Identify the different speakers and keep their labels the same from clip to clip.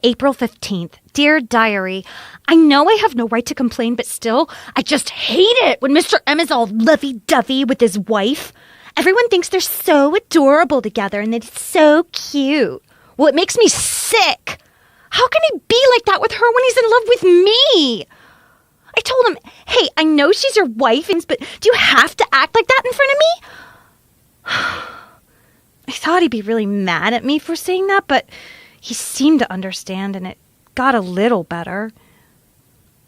Speaker 1: April 15th. Dear Diary, I know I have no right to complain, but still, I just hate it when Mr. M is all lovey-dovey with his wife. Everyone thinks they're so adorable together and that it's so cute. Well, it makes me sick. How can he be like that with her when he's in love with me? I told him, hey, I know she's your wife, but do you have to act like that in front of me? I thought he'd be really mad at me for saying that, but he seemed to understand, and it got a little better.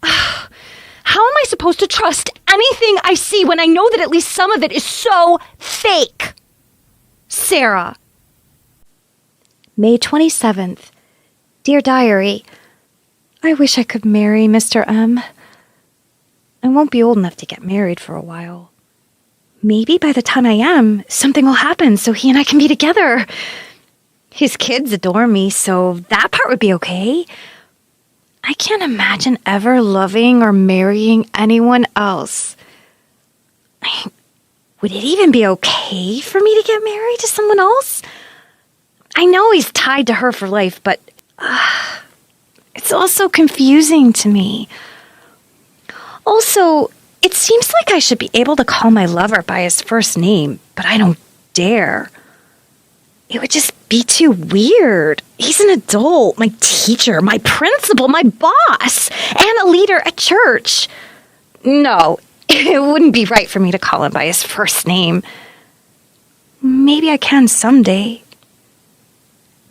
Speaker 1: How am I supposed to trust anything I see when I know that at least some of it is so fake? Sarah. May 27th. Dear Diary, I wish I could marry Mr. M. I won't be old enough to get married for a while. Maybe by the time I am, something will happen so he and I can be together. His kids adore me, so that part would be okay. I can't imagine ever loving or marrying anyone else. Would it even be okay for me to get married to someone else? I know he's tied to her for life, but it's also confusing to me. Also, it seems like I should be able to call my lover by his first name, but I don't dare. It would just be too weird. He's an adult, my teacher, my principal, my boss, and a leader at church. No, it wouldn't be right for me to call him by his first name. Maybe I can someday.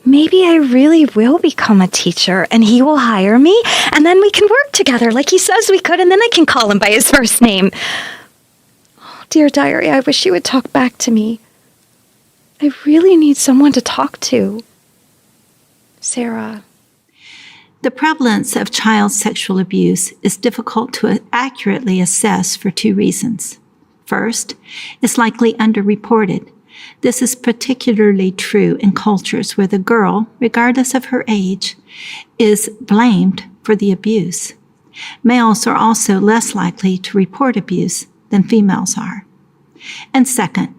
Speaker 1: Maybe I really will become a teacher and he will hire me and then we can work together like he says we could and then I can call him by his first name. Oh, dear Diary, I wish you would talk back to me. I really need someone to talk to. Sarah.
Speaker 2: The prevalence of child sexual abuse is difficult to accurately assess for two reasons. First, it's likely underreported. This is particularly true in cultures where the girl, regardless of her age, is blamed for the abuse. Males are also less likely to report abuse than females are. And second,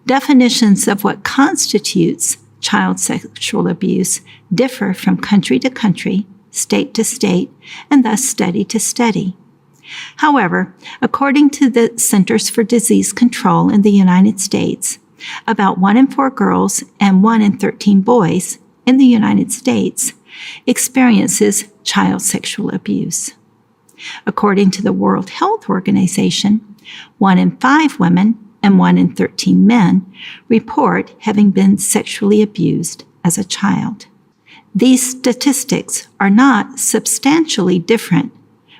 Speaker 2: definitions of what constitutes child sexual abuse differ from country to country, state to state, and thus study to study. However, according to the Centers for Disease Control in the United States, about 1 in 4 girls and 1 in 13 boys in the United States experiences child sexual abuse. According to the World Health Organization, 1 in 5 women and 1 in 13 men report having been sexually abused as a child. These statistics are not substantially different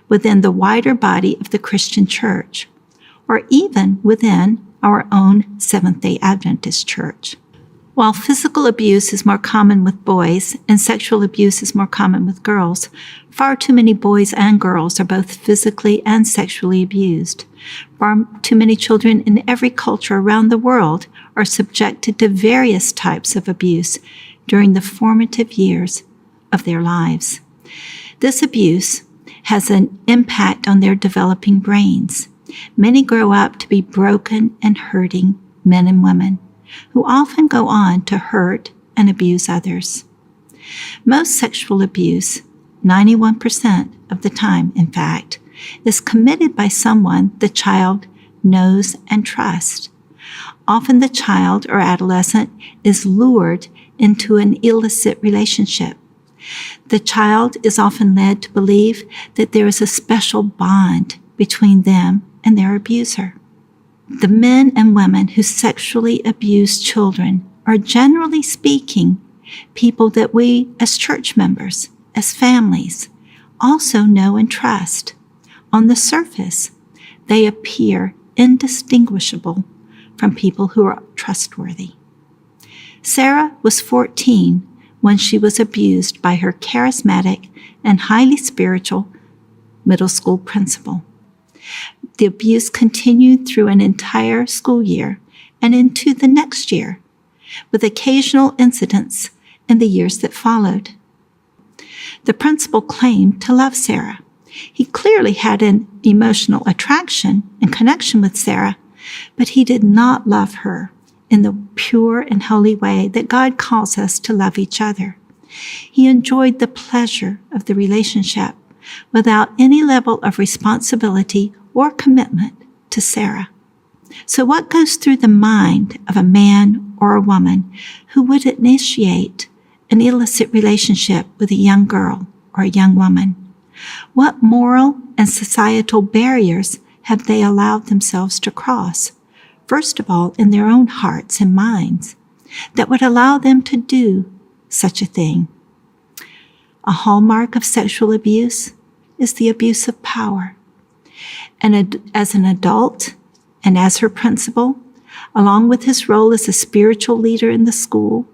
Speaker 2: within the wider body of the Christian Church, or even within our own Seventh-day Adventist Church. While physical abuse is more common with boys and sexual abuse is more common with girls, far too many boys and girls are both physically and sexually abused. Far too many children in every culture around the world are subjected to various types of abuse during the formative years of their lives. This abuse has an impact on their developing brains. Many grow up to be broken and hurting men and women who often go on to hurt and abuse others. Most sexual abuse, 91% of the time, in fact, is committed by someone the child knows and trusts. Often the child or adolescent is lured into an illicit relationship. The child is often led to believe that there is a special bond between them and their abuser. The men and women who sexually abuse children are, generally speaking, people that we as church members, as families, also know and trust. On the surface, they appear indistinguishable from people who are trustworthy. Sarah was 14 when she was abused by her charismatic and highly spiritual middle school principal. The abuse continued through an entire school year and into the next year, with occasional incidents in the years that followed. The principal claimed to love Sarah. He clearly had an emotional attraction and connection with Sarah, but he did not love her in the pure and holy way that God calls us to love each other. He enjoyed the pleasure of the relationship without any level of responsibility or commitment to Sarah. So what goes through the mind of a man or a woman who would initiate an illicit relationship with a young girl or a young woman? What moral and societal barriers have they allowed themselves to cross? First of all, in their own hearts and minds, that would allow them to do such a thing. A hallmark of sexual abuse is the abuse of power. And as an adult and as her principal, along with his role as a spiritual leader in the school,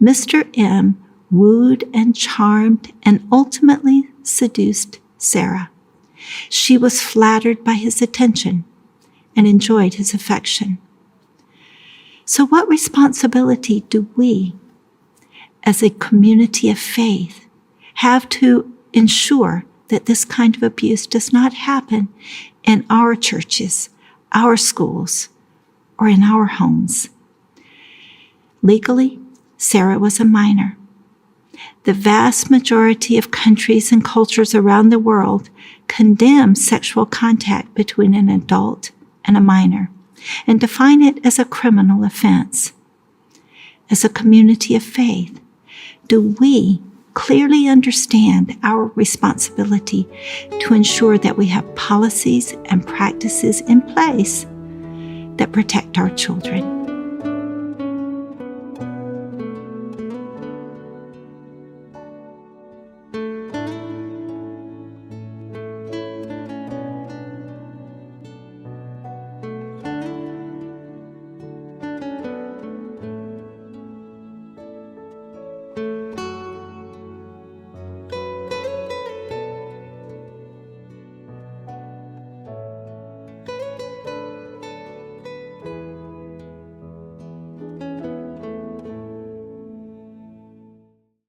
Speaker 2: Mr. M wooed and charmed and ultimately seduced Sarah. She was flattered by his attention and enjoyed his affection. So what responsibility do we, as a community of faith, have to ensure that this kind of abuse does not happen in our churches, our schools, or in our homes? Legally, Sarah was a minor. The vast majority of countries and cultures around the world condemn sexual contact between an adult and a minor and define it as a criminal offense. As a community of faith, do we clearly understand our responsibility to ensure that we have policies and practices in place that protect our children?